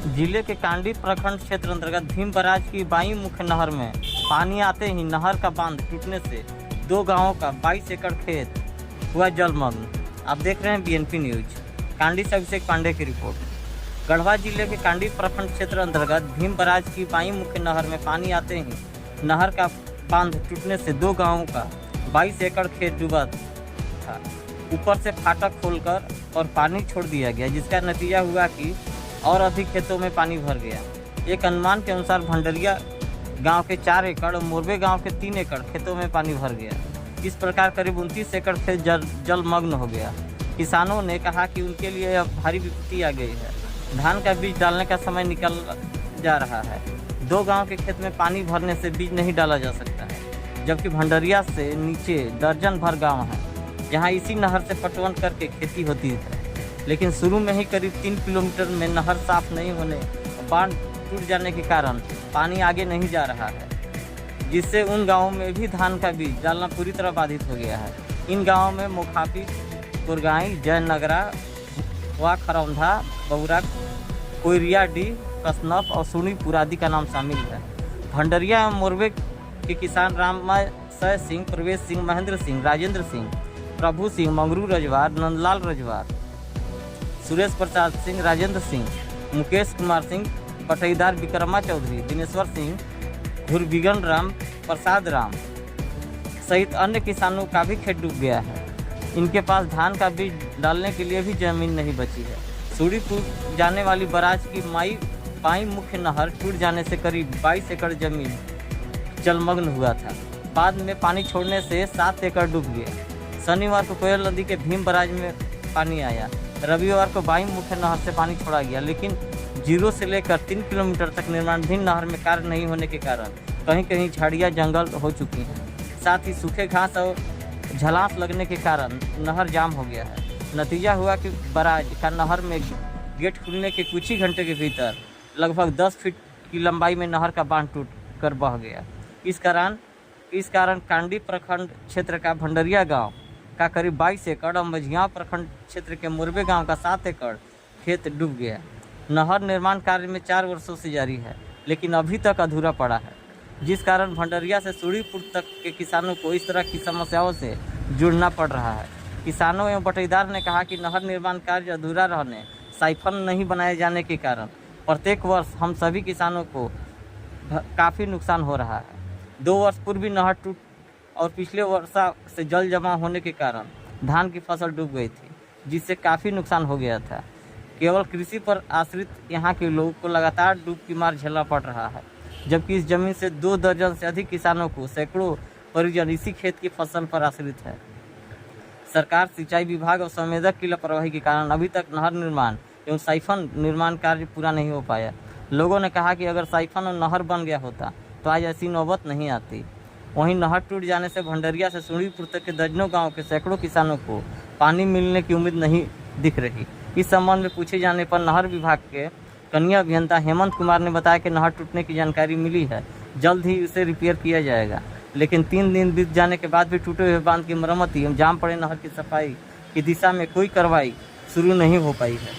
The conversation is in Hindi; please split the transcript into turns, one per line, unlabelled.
जिले के कांडी प्रखंड क्षेत्र अंतर्गत भीम बराज की बाई मुख्य नहर में पानी आते ही नहर का बांध टूटने से 2 गांवों का 22 एकड़ खेत हुआ जलमग्न। आप देख रहे हैं बीएनपी न्यूज। कांडी से अभिषेक पांडे की रिपोर्ट। गढ़वा जिले के कांडी प्रखंड क्षेत्र अंतर्गत भीम बराज की बाई मुख्य नहर में पानी आते ही नहर का बांध टूटने से 2 गांवों का 22 एकड़ खेत डूबा था। ऊपर से फाटक खोलकर और पानी छोड़ दिया गया, जिसका नतीजा हुआ कि और अधिक खेतों में पानी भर गया। एक अनुमान के अनुसार भंडरिया गांव के 4 एकड़ और मोरबे गांव के 3 एकड़ खेतों में पानी भर गया। इस प्रकार करीब 29 एकड़ खेत जलमग्न हो गया। किसानों ने कहा कि उनके लिए अब भारी विपत्ति आ गई है। धान का बीज डालने का समय निकल जा रहा है। 2 गांव के खेत में पानी भरने से बीज नहीं डाला जा सकता है, जबकि भंडरिया से नीचे दर्जन भर गाँव है जहाँ इसी नहर से पटवन करके खेती होती है। लेकिन शुरू में ही करीब 3 किलोमीटर में नहर साफ नहीं होने और बांध टूट जाने के कारण पानी आगे नहीं जा रहा है, जिससे उन गांवों में भी धान का बीज डालना पूरी तरह बाधित हो गया है। इन गांवों में मोखापी, कुरगाई, जयनगरा, वा खरौंधा, बबुरा, कोयरियाडी, कसनफ और सुनीपुर आदि का नाम शामिल है। भंडरिया एवं मोरबे के किसान राममय सिंह, प्रवेश सिंह, महेंद्र सिंह, राजेंद्र सिंह, प्रभु सिंह, मंगरू रजवार, नंदलाल रजवार, सुरेश प्रसाद सिंह, राजेंद्र सिंह, मुकेश कुमार सिंह, पटईदार विक्रमा चौधरी, दिनेश्वर सिंह, धुरबिगन राम, प्रसाद राम सहित अन्य किसानों का भी खेत डूब गया है। इनके पास धान का बीज डालने के लिए भी जमीन नहीं बची है। सूरीपुर जाने वाली बराज की बाई मुख्य नहर टूट जाने से करीब 22 एकड़ जमीन जलमग्न हुआ था। बाद में पानी छोड़ने से 7 एकड़ डूब गए। शनिवार को कोयल नदी के भीम बराज में पानी आया। रविवार को बाई मुख्य नहर से पानी छोड़ा गया, लेकिन 0 से लेकर 3 किलोमीटर तक निर्माणाधीन नहर में कार्य नहीं होने के कारण कहीं कहीं झाड़ियाँ जंगल हो चुकी हैं। साथ ही सूखे घास और झलास लगने के कारण नहर जाम हो गया है। नतीजा हुआ कि बराज का नहर में गेट खुलने के कुछ ही घंटे के भीतर लगभग 10 फीट की लंबाई में नहर का बांध टूट कर बह गया। इस कारण कांडी प्रखंड क्षेत्र का भंडरिया गाँव का करीब 22 एकड़ और मझिया प्रखंड क्षेत्र के मोरबे गांव का 7 एकड़ खेत डूब गया। नहर निर्माण कार्य में 4 वर्षों से जारी है, लेकिन अभी तक अधूरा पड़ा है, जिस कारण भंडरिया से सूरीपुर तक के किसानों को इस तरह की समस्याओं से जुड़ना पड़ रहा है। किसानों एवं बटेदार ने कहा कि नहर निर्माण कार्य अधूरा रहने, साइफन नहीं बनाए जाने के कारण प्रत्येक वर्ष हम सभी किसानों को काफ़ी नुकसान हो रहा है। 2 वर्ष पूर्व भी नहर टूट और पिछले वर्षा से जल जमा होने के कारण धान की फसल डूब गई थी, जिससे काफ़ी नुकसान हो गया था। केवल कृषि पर आश्रित यहाँ के लोगों को लगातार डूब की मार झेलना पड़ रहा है, जबकि इस जमीन से 2 दर्जन से अधिक किसानों को सैकड़ों परिजन इसी खेत की फसल पर आश्रित है। सरकार, सिंचाई विभाग और संवेदक की लापरवाही के कारण अभी तक नहर निर्माण एवं साइफन निर्माण कार्य पूरा नहीं हो पाया। लोगों ने कहा कि अगर साइफन और नहर बन गया होता तो आज ऐसी नौबत नहीं आती। वहीं नहर टूट जाने से भंडरिया से सूरीपुर तक के दर्जनों गांव के सैकड़ों किसानों को पानी मिलने की उम्मीद नहीं दिख रही। इस संबंध में पूछे जाने पर नहर विभाग के कनीय अभियंता हेमंत कुमार ने बताया कि नहर टूटने की जानकारी मिली है, जल्द ही इसे रिपेयर किया जाएगा। लेकिन 3 दिन बीत जाने के बाद भी टूटे हुए बांध की मरम्मती एवं जाम पड़े नहर की सफाई की दिशा में कोई कार्रवाई शुरू नहीं हो पाई है।